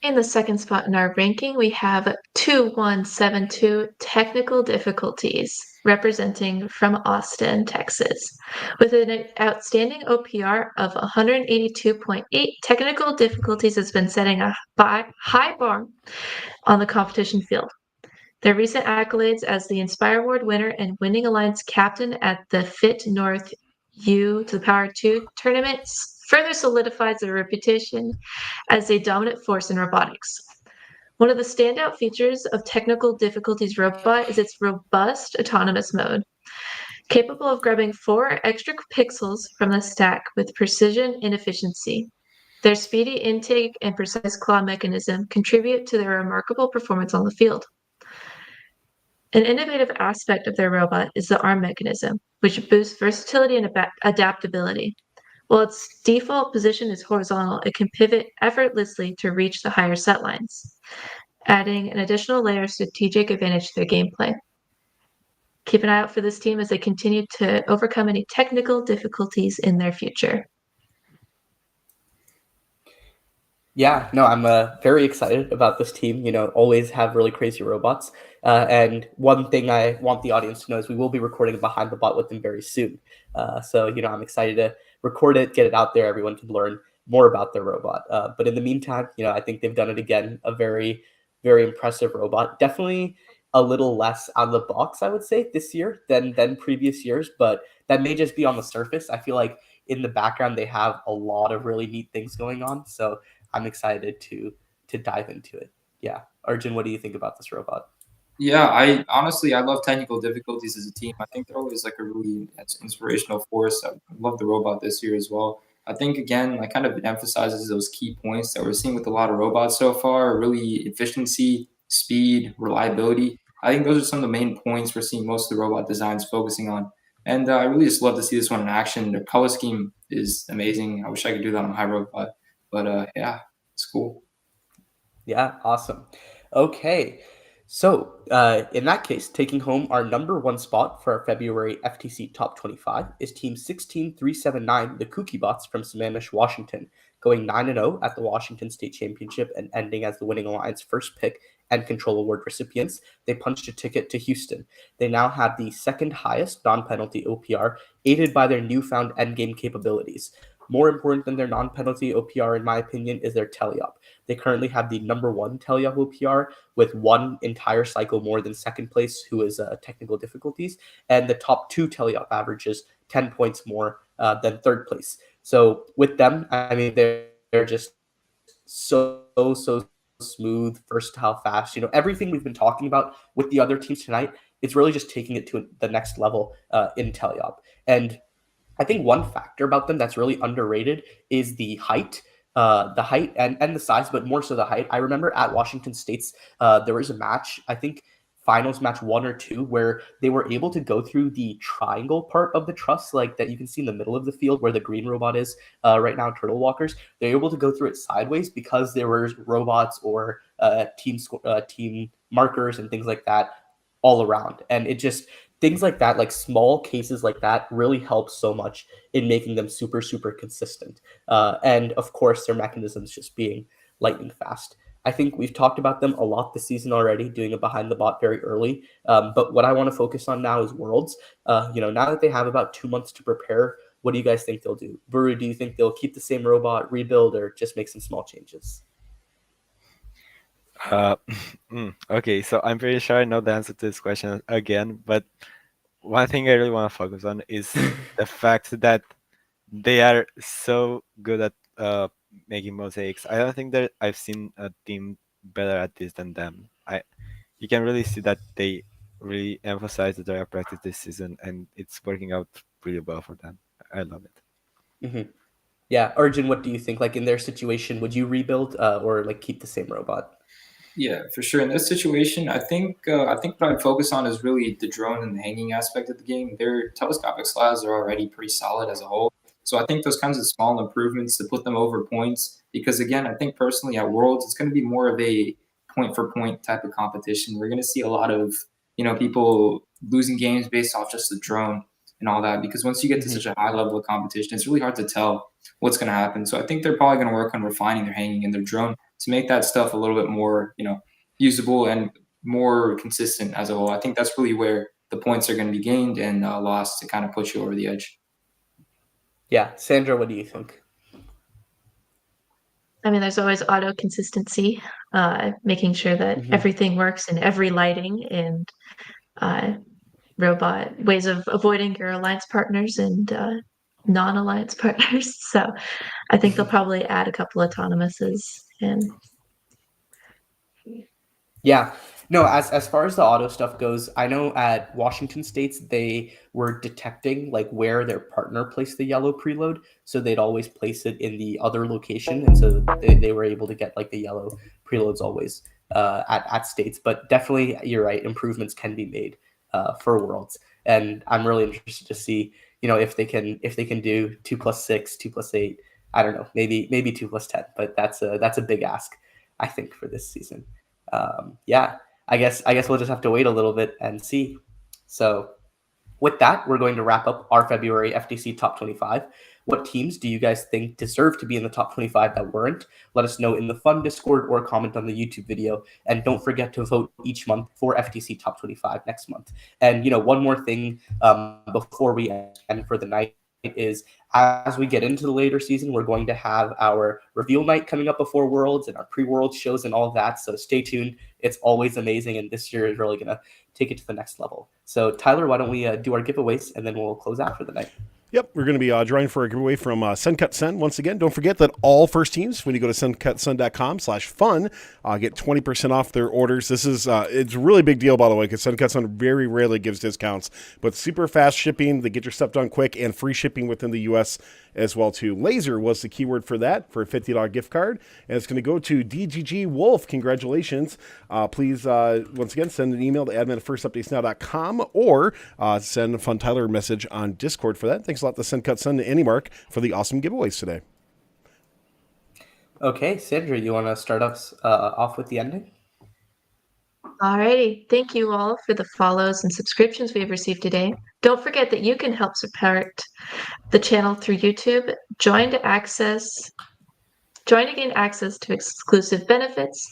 In the second spot in our ranking, we have 2172 Technical Difficulties, representing from Austin, Texas. With an outstanding OPR of 182.8, Technical Difficulties has been setting a high bar on the competition field. Their recent accolades as the Inspire Award winner and Winning Alliance captain at the Fit North U to the Power 2 tournaments further solidifies their reputation as a dominant force in robotics. One of the standout features of Technical Difficulties robot is its robust autonomous mode. Capable of grabbing 4 extra pixels from the stack with precision and efficiency. Their speedy intake and precise claw mechanism contribute to their remarkable performance on the field. An innovative aspect of their robot is the arm mechanism, which boosts versatility and adaptability. While its default position is horizontal, it can pivot effortlessly to reach the higher set lines, adding an additional layer of strategic advantage to their gameplay. Keep an eye out for this team as they continue to overcome any technical difficulties in their future. Yeah, no, I'm very excited about this team. Always have really crazy robots. And one thing I want the audience to know is we will be recording Behind the Bot with them very soon. So, I'm excited to record it, get it out there. Everyone can learn more about their robot. But in the meantime, I think they've done it again. A very, very impressive robot. Definitely a little less out of the box, I would say, this year than previous years. But that may just be on the surface. I feel like in the background, they have a lot of really neat things going on. So I'm excited to dive into it. Yeah. Arjun, what do you think about this robot? Yeah, I honestly love Technical Difficulties as a team. I think they're always like a really inspirational force. I love the robot this year as well. I think again, like kind of it emphasizes those key points that we're seeing with a lot of robots so far, really efficiency, speed, reliability. I think those are some of the main points we're seeing most of the robot designs focusing on. And I really just love to see this one in action. Their color scheme is amazing. I wish I could do that on my robot, but yeah, it's cool. Yeah, awesome. Okay. So, in that case, taking home our number 1 spot for our February FTC Top 25 is Team 16379, the Kooky Bots from Sammamish, Washington, going 9-0 at the Washington State Championship and ending as the Winning Alliance first pick and Control Award recipients. They punched a ticket to Houston. They now have the second highest non-penalty OPR, aided by their newfound endgame capabilities. More important than their non-penalty OPR, in my opinion, is their teleop. They currently have the number 1 teleop OPR with 1 entire cycle more than second place, who is Technical Difficulties, and the top 2 teleop averages 10 points more than third place. So with them, I mean, they're just so smooth, versatile, fast. Everything we've been talking about with the other teams tonight, it's really just taking it to the next level in teleop. And I think one factor about them that's really underrated is the height and the size, but more so the height. I remember at Washington State's, there was a match, I think finals match 1 or 2, where they were able to go through the triangle part of the truss, like that you can see in the middle of the field where the green robot is right now, Turtle Walkers. They're able to go through it sideways because there were robots or team markers and things like that all around. And it just, things like that, like small cases like that, really help so much in making them super, super consistent. And of course, their mechanisms just being lightning fast. I think we've talked about them a lot this season already, doing a behind the bot very early. But what I want to focus on now is Worlds. Now that they have about 2 months to prepare, what do you guys think they'll do? Buru, do you think they'll keep the same robot, rebuild, or just make some small changes? Okay, so I'm pretty sure I know the answer to this question again, but one thing I really want to focus on is the fact that they are so good at making mosaics. I don't think that I've seen a team better at this than them. You can really see that they really emphasize the direct practice this season, and it's working out really well for them. I love it. Mm-hmm. Yeah, Arjun, what do you think? Like in their situation, would you rebuild or like keep the same robot? Yeah, for sure. In this situation, I think what I'd focus on is really the drone and the hanging aspect of the game. Their telescopic slides are already pretty solid as a whole. So I think those kinds of small improvements to put them over points, because again, I think personally at Worlds, it's going to be more of a point for point type of competition. We're going to see a lot of, people losing games based off just the drone and all that, because once you get to such a high level of competition, it's really hard to tell what's going to happen. So I think they're probably going to work on refining their hanging and their drone to make that stuff a little bit more, usable and more consistent as a whole. I think that's really where the points are going to be gained and lost to kind of push you over the edge. Yeah, Sandra, what do you think? I mean, there's always auto consistency, making sure that everything works in every lighting and robot ways of avoiding your alliance partners and non-alliance partners. So I think they'll probably add a couple autonomouses and Yeah. No, as far as the auto stuff goes, I know at Washington State's they were detecting like where their partner placed the yellow preload, so they'd always place it in the other location, and so they were able to get like the yellow preloads always at States. But definitely, you're right, improvements can be made for Worlds, and I'm really interested to see if they can do 2+6, 2+8. I don't know, maybe 2+10, but that's a big ask, I think, for this season. Yeah, I guess we'll just have to wait a little bit and see. So with that, we're going to wrap up our February FTC Top 25. What teams do you guys think deserve to be in the top 25 that weren't? Let us know in the fun Discord or comment on the YouTube video. And don't forget to vote each month for FTC Top 25 next month. And, one more thing before we end for the night is as we get into the later season, we're going to have our reveal night coming up before Worlds and our pre-World shows and all that. So stay tuned. It's always amazing. And this year is really going to take it to the next level. So Tyler, why don't we do our giveaways and then we'll close out for the night. Yep, we're going to be drawing for a giveaway from SendCutSend. Once again, don't forget that all first teams, when you go to sendcutsend.com/fun, get 20% off their orders. This is it's a really big deal, by the way, because SendCutSend very rarely gives discounts, but super fast shipping, they get your stuff done quick, and free shipping within the U.S. as well, too. Laser was the keyword for that, for a $50 gift card, and it's going to go to DGG Wolf. Congratulations. Please, once again, send an email to admin@firstupdatesnow.com or send Fun Tyler a message on Discord for that. Thanks a lot to SendCutSend and AnyMark for the awesome giveaways today. Okay, Sandra, you want to start us off with the ending? Alrighty, thank you all for the follows and subscriptions we have received today. Don't forget that you can help support the channel through YouTube. Join to gain access to exclusive benefits.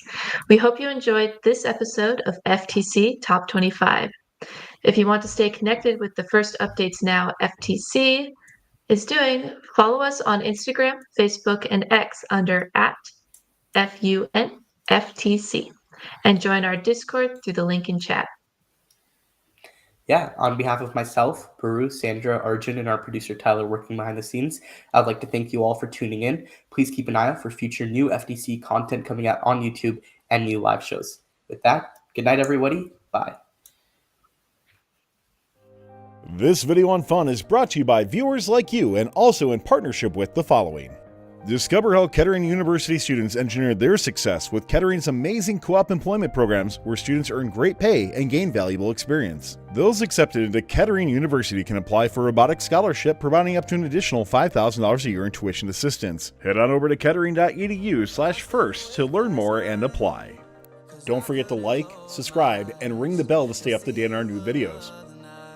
We hope you enjoyed this episode of FTC Top 25. If you want to stay connected with the First Updates Now FTC is doing, follow us on Instagram, Facebook, and X under @FUNFTC. And join our Discord through the link in chat. Yeah, on behalf of myself, Baru, Sandra, Arjun, and our producer Tyler working behind the scenes, I'd like to thank you all for tuning in. Please keep an eye out for future new FTC content coming out on YouTube and new live shows. With that, good night, everybody. Bye. This video on fun is brought to you by viewers like you and also in partnership with the following. Discover how Kettering University students engineered their success with Kettering's amazing co-op employment programs where students earn great pay and gain valuable experience. Those accepted into Kettering University can apply for a robotics scholarship, providing up to an additional $5,000 a year in tuition assistance. Head on over to kettering.edu/first to learn more and apply. Don't forget to like, subscribe, and ring the bell to stay up to date on our new videos.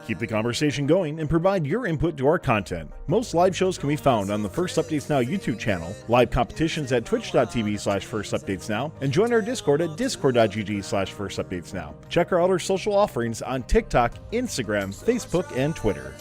Keep the conversation going and provide your input to our content. Most live shows can be found on the First Updates Now YouTube channel, live competitions at twitch.tv/firstupdatesnow, and join our Discord at discord.gg/firstupdatesnow. Check our other social offerings on TikTok, Instagram, Facebook, and Twitter.